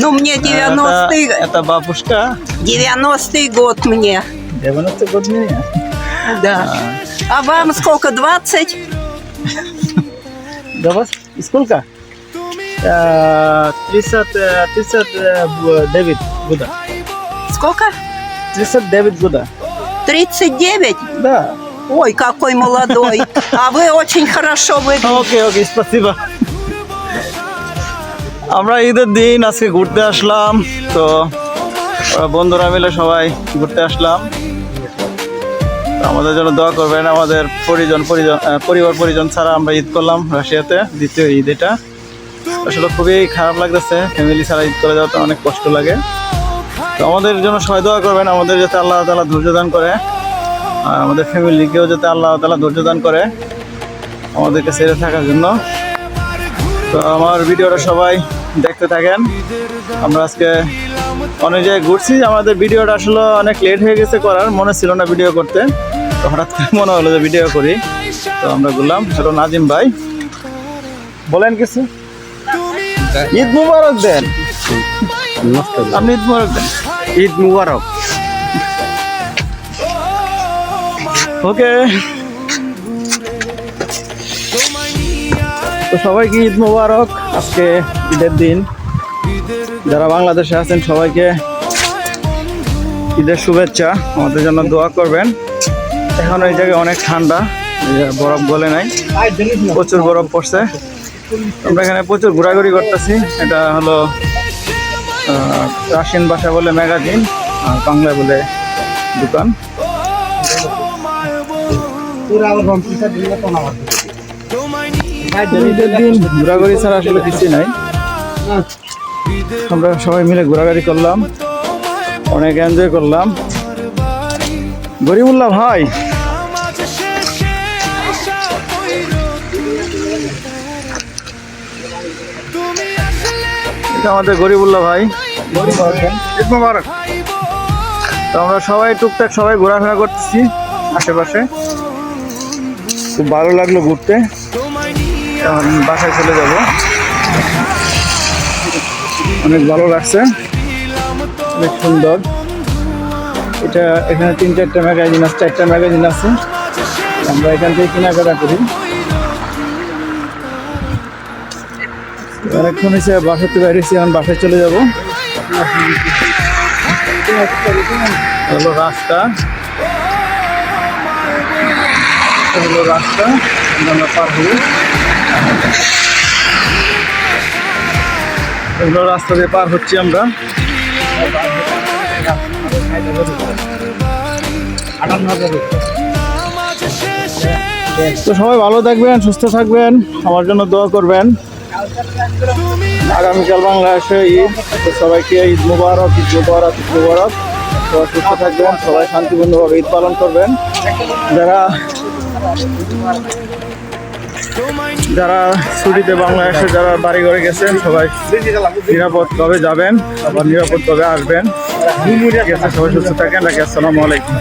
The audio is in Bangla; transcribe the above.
Ну, мне 90-й... Это бабушка. 90-й год мне. 90 год меня. Да. А вам сколько, 20? Да вас сколько? 39 года. Сколько? 39 года. 39? Да. Ой, какой молодой. А вы очень хорошо выглядите. ওকে স্পasiba আমরা ঈদের দিন আজকে ঘুরতে আসলাম তো বন্ধুরা মিলে সবাই ঘুরতে আসলাম আমাদের জন্য দোয়া করবেন আমাদের পরিবার পরিজন ছাড়া আমরা ঈদ করলাম রাশিয়াতে দ্বিতীয় ঈদ এটা আসলে খুবই খারাপ লাগতেছে ফ্যামিলি ছাড়া ঈদ করে যাওয়াতে অনেক কষ্ট লাগে তো আমাদের জন্য সবাই দোয়া করবেন আমাদের যাতে আল্লাহ তাআলা ধৈর্য দান করে আর আমাদের ফ্যামিলিকেও যাতে আল্লাহ তাআলা ধৈর্য দান করে আমাদেরকে ছেড়ে থাকার জন্য তো আমার ভিডিওটা সবাই দেখতে থাকেন আমরা আজকে অনেক জায়গায় ঘুরছি আমাদের ভিডিওটা আসলে অনেক লেট হয়ে গেছে করার মনে ছিল না ভিডিও করতে তো হঠাৎ করে মনে হলো যে ভিডিও করি তো আমরা ঘুরলাম হ্যালো নাজিম ভাই বলেন কিছু ঈদ মুবারক দেন আপনি ঈদ মুবারক দেন ঈদ মুবারক ওকে তো সবাইকে ঈদ মুবারক আজকে ঈদের দিন যারা বাংলাদেশে আছেন সবাইকে ঈদের শুভেচ্ছা আমাদের জন্য দোয়া করবেন এখন এই জায়গায় অনেক ঠান্ডা বরফ গলে নাই প্রচুর বরফ পড়ছে আমরা এখানে প্রচুর ঘোরাঘুরি করতেছি এটা হলো রাশিয়ান ভাষা বলে ম্যাগাজিন আর বাংলায় বলে দোকান দিন ঘোরাঘুরি ছাড়া আসলে কিছুই নাই আমরা সবাই মিলে ঘোরাঘুরি করলাম অনেক এনজয় করলাম গরিবুল্লাহ ভাই এটা আমাদের গরিবুল্লাহ ভাই তো আমরা সবাই টুকটাক সবাই ঘোরাফেরা করতেছি আশেপাশে খুব ভালো লাগলো ঘুরতে এখন বাসায় চলে যাব অনেক ভালো লাগছে অনেক সুন্দর এটা এখানে 3-4টা ম্যাগাজিন আছে 4টা ম্যাগাজিন আছে আমরা এখান থেকে কেনাকাটা করি অনেকক্ষণ এসে বাসাতে বাইরেছি এখন বাসায় চলে যাব হলো রাস্তা হলো রাস্তা আমরা পার হই এগুলো রাস্তা দিয়ে পার হচ্ছি আমরা তো সবাই ভালো থাকবেন সুস্থ থাকবেন আমার জন্য দোয়া করবেন আগামীকাল বাংলাদেশে ঈদ তো সবাইকে ঈদ মুবারক ঈদ মুবারক ঈদ মুবারক সবাই সুস্থ থাকবেন সবাই শান্তিপূর্ণভাবে ঈদ পালন করবেন যারা ছুটিতে বাংলাদেশে যারা বাড়ি ঘরে গেছেন সবাই নিরাপদভাবে যাবেন আবার নিরাপদভাবে আসবেন সবাই সুস্থ থাকেন আসসালামু আলাইকুম